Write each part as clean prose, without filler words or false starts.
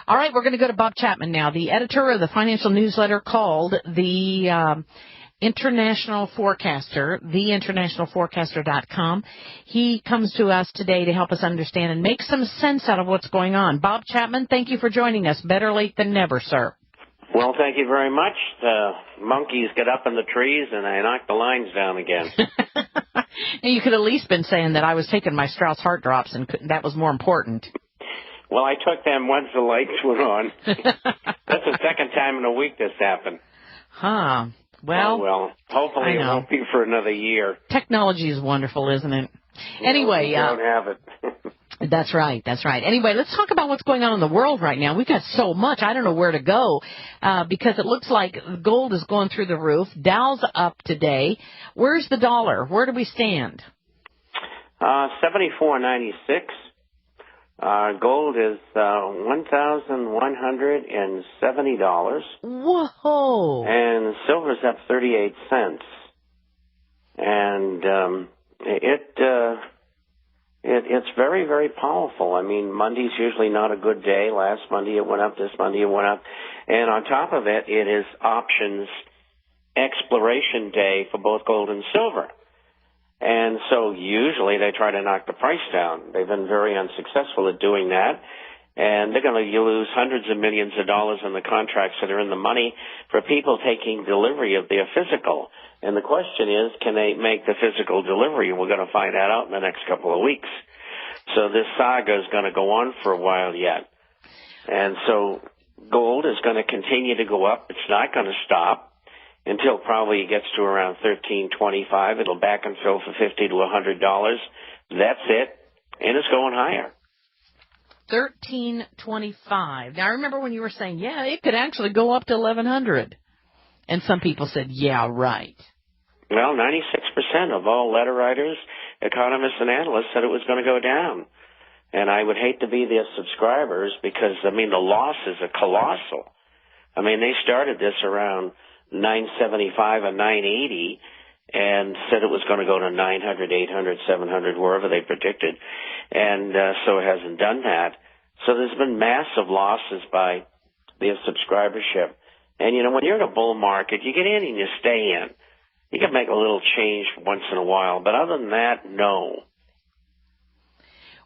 All right, we're going to go to Bob Chapman now, the editor of the financial newsletter called The International Forecaster, theinternationalforecaster.com. He comes to us today to help us understand and make some sense out of what's going on. Bob Chapman, thank you for joining us. Better late than never, sir. Well, thank you very much. The monkeys get up in the trees and I knock the lines down again. And you could at least been saying that I was taking my Strauss heart drops and that was more important. Well, I took them once the lights went on. That's the second time in a week this happened. Huh. Well, hopefully it won't be for another year. Technology is wonderful, isn't it? Anyway, we don't have it. That's right. Anyway, let's talk about what's going on in the world right now. We've got so much. I don't know where to go because it looks like gold is going through the roof. Dow's up today. Where's the dollar? Where do we stand? 74.96. Gold is $1,170. Whoa! And silver's up 38 cents. And it's very, very powerful. I mean, Monday's usually not a good day. Last Monday it went up. This Monday it went up. And on top of it, it is options exploration day for both gold and silver. And so usually they try to knock the price down. They've been very unsuccessful at doing that. And they're going to lose hundreds of millions of dollars in the contracts that are in the money for people taking delivery of their physical. And the question is, can they make the physical delivery? We're going to find that out in the next couple of weeks. So this saga is going to go on for a while yet. And so gold is going to continue to go up. It's not going to stop until probably it gets to around $13.25. It'll back and fill for $50 to $100. That's it. And it's going higher. $13.25. Now, I remember when you were saying, yeah, it could actually go up to $1,100. And some people said, yeah, right. Well, 96% of all letter writers, economists, and analysts said it was going to go down. And I would hate to be their subscribers because, I mean, the losses are colossal. I mean, they started this around 975 and 980 and said it was going to go to 900, 800, 700, wherever they predicted. And so it hasn't done that. So there's been massive losses by their subscribership. And, you know, when you're in a bull market, you get in and you stay in. You can make a little change once in a while, but other than that, no.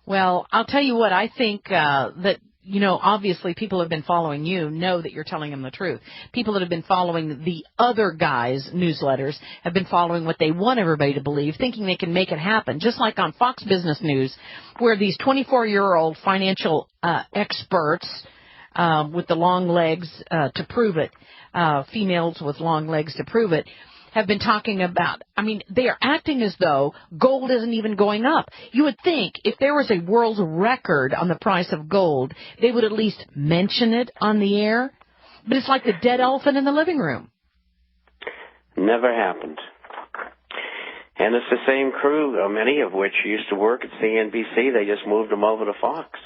Well, I'll tell you what, I think that, you know, obviously people who have been following you know that you're telling them the truth. People that have been following the other guys' newsletters have been following what they want everybody to believe, thinking they can make it happen. Just like on Fox Business News, where these 24-year-old financial experts with the long legs to prove it, females with long legs to prove it, have been talking about, I mean, they are acting as though gold isn't even going up. You would think if there was a world record on the price of gold, they would at least mention it on the air. But it's like the dead elephant in the living room. Never happened. And it's the same crew, many of which used to work at CNBC. They just moved them over to Fox.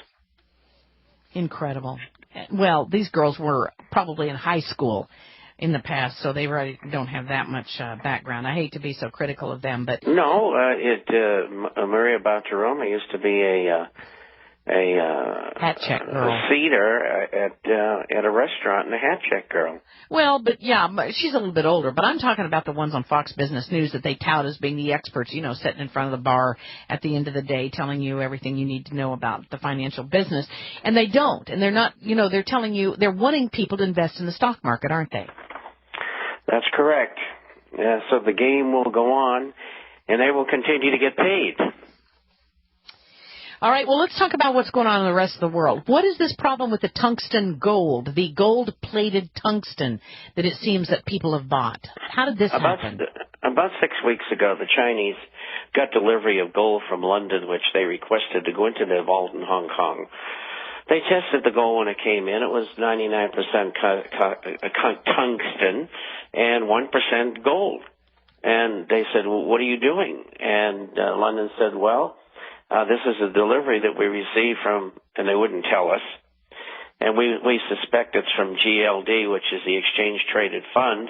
Incredible. Well, these girls were probably in high school in the past, so they really don't have that much background. I hate to be so critical of them, but no, Maria Bartiromo used to be a hat check girl, a seater at a restaurant, and a hat check girl. Well, but yeah, she's a little bit older. But I'm talking about the ones on Fox Business News that they tout as being the experts. You know, sitting in front of the bar at the end of the day, telling you everything you need to know about the financial business, and they don't, and they're not. You know, they're telling you they're wanting people to invest in the stock market, aren't they? That's correct. So the game will go on, and they will continue to get paid. All right, well, let's talk about what's going on in the rest of the world. What is this problem with the tungsten gold, the gold-plated tungsten that it seems that people have bought? How did this happen? About 6 weeks ago, the Chinese got delivery of gold from London, which they requested to go into their vault in Hong Kong. They tested the gold when it came in. It was 99% tungsten and 1% gold. And they said, well, what are you doing? And London said, well, this is a delivery that we received from, and they wouldn't tell us. And we suspect it's from GLD, which is the Exchange Traded Fund.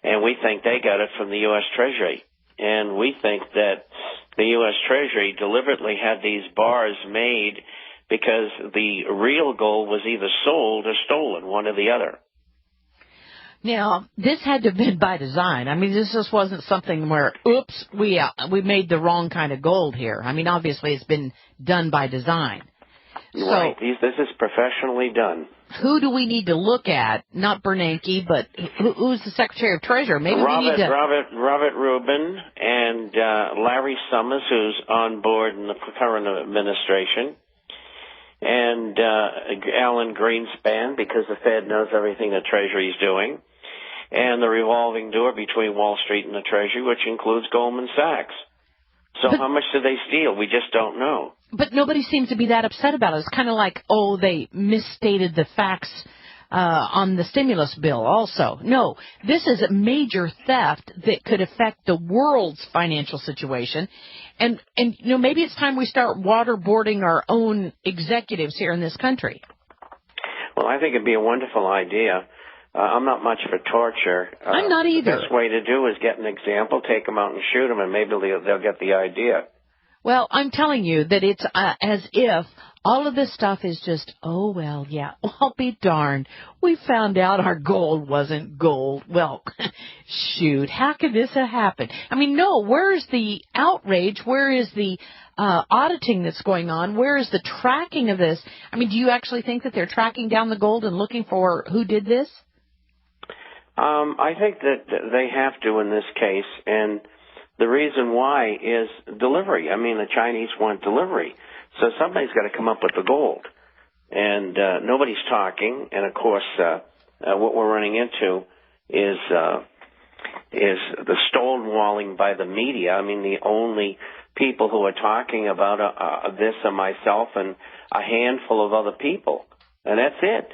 And we think they got it from the U.S. Treasury. And we think that the U.S. Treasury deliberately had these bars made because the real gold was either sold or stolen, one or the other. Now, this had to have been by design. I mean, this just wasn't something where, oops, we made the wrong kind of gold here. I mean, obviously it's been done by design. Right. So, this is professionally done. Who do we need to look at? Not Bernanke, but who's the Secretary of Treasury? Maybe we need to... Robert Rubin and Larry Summers, who's on board in the current administration, and Alan Greenspan, because the Fed knows everything the Treasury is doing, and the revolving door between Wall Street and the Treasury, which includes Goldman Sachs. So how much do they steal? We just don't know. But nobody seems to be that upset about it. It's kind of like, they misstated the facts on the stimulus bill also. No, this is a major theft that could affect the world's financial situation. And maybe it's time we start waterboarding our own executives here in this country. Well, I think it'd be a wonderful idea. I'm not much for torture. I'm not either. The best way to do is get an example, take them out and shoot them, and maybe they'll get the idea. Well, I'm telling you that it's as if all of this stuff is just, I'll be darned. We found out our gold wasn't gold. Well, shoot, how could this have happened? I mean, no, where's the outrage? Where is the auditing that's going on? Where is the tracking of this? I mean, do you actually think that they're tracking down the gold and looking for who did this? I think that they have to in this case, and the reason why is delivery. I mean, the Chinese want delivery, so somebody's got to come up with the gold, and nobody's talking. And of course, what we're running into is the stonewalling by the media. I mean, the only people who are talking about this are myself and a handful of other people, and that's it.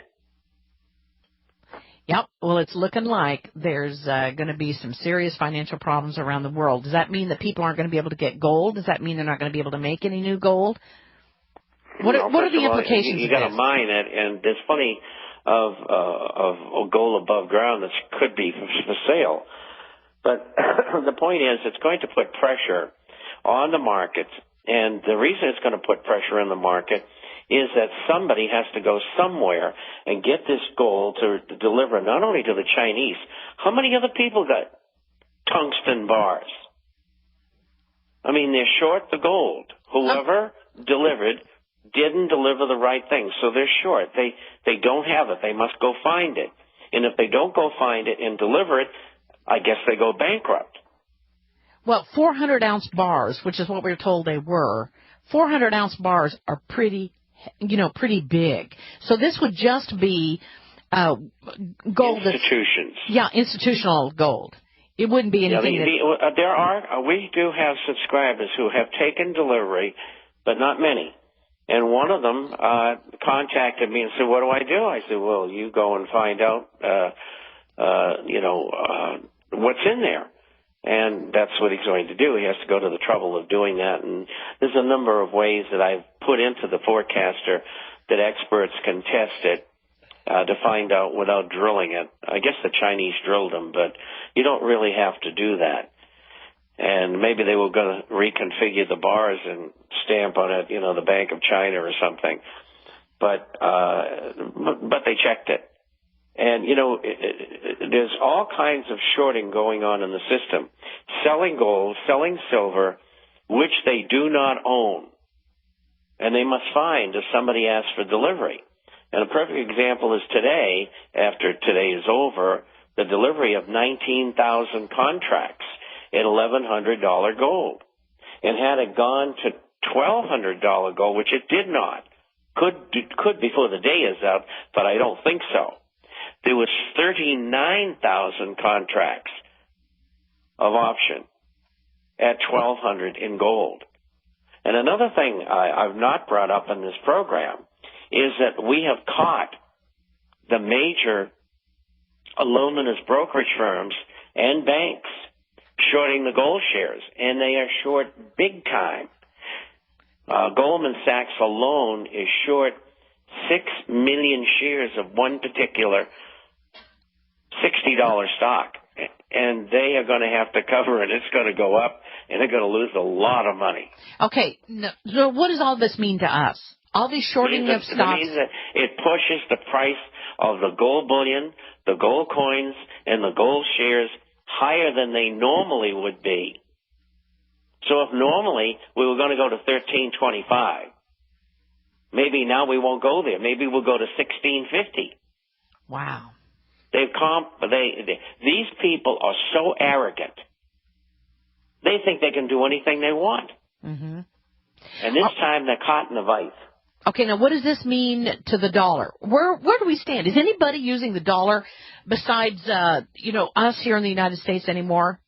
Yep. Well, it's looking like there's going to be some serious financial problems around the world. Does that mean that people aren't going to be able to get gold? Does that mean they're not going to be able to make any new gold? What are the implications? You got to mine it, and there's plenty of gold above ground that could be for sale. But the point is, it's going to put pressure on the market, and the reason it's going to put pressure on the market is that somebody has to go somewhere and get this gold to deliver not only to the Chinese. How many other people got tungsten bars? I mean, they're short the gold. Whoever delivered didn't deliver the right thing, so they're short. They don't have it. They must go find it. And if they don't go find it and deliver it, I guess they go bankrupt. Well, 400-ounce bars, which is what we were told they were, 400-ounce bars are pretty big. So this would just be gold. Institutions. Institutional gold. It wouldn't be anything. We do have subscribers who have taken delivery, but not many. And one of them contacted me and said, "What do I do?" I said, "Well, you go and find out, what's in there." And that's what he's going to do. He has to go to the trouble of doing that. And there's a number of ways that I've put into the forecaster that experts can test it to find out without drilling it. I guess the Chinese drilled them, but you don't really have to do that. And maybe they were going to reconfigure the bars and stamp on it, the Bank of China or something. But they checked it. And, there's all kinds of shorting going on in the system. Selling gold, selling silver, which they do not own. And they must find if somebody asks for delivery. And a perfect example is today, after today is over, the delivery of 19,000 contracts at $1,100 gold. And had it gone to $1,200 gold, which it did not, could before the day is up, but I don't think so. There was 39,000 contracts of option at $1,200 in gold. And another thing I've not brought up in this program is that we have caught the major aluminous brokerage firms and banks shorting the gold shares, and they are short big time. Goldman Sachs alone is short 6 million shares of one particular $60 stock, and they are going to have to cover it. It's going to go up, and they're going to lose a lot of money. Okay, so what does all this mean to us? All these shorting of It stocks. means that it pushes the price of the gold bullion, the gold coins, and the gold shares higher than they normally would be. So if normally we were going to go to 1325, maybe now we won't go there. Maybe we'll go to 1650. Wow. These people are so arrogant. They think they can do anything they want. Mm-hmm. And this time they're caught in a vice. Okay, now what does this mean to the dollar? Where do we stand? Is anybody using the dollar besides us here in the United States anymore?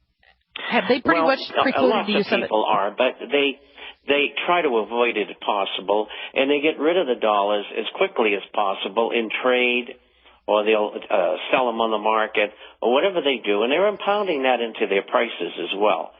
Have they pretty much precluded the use of it? Lots of people are, but they try to avoid it if possible, and they get rid of the dollars as quickly as possible in trade, or they'll sell them on the market, or whatever they do, and they're impounding that into their prices as well.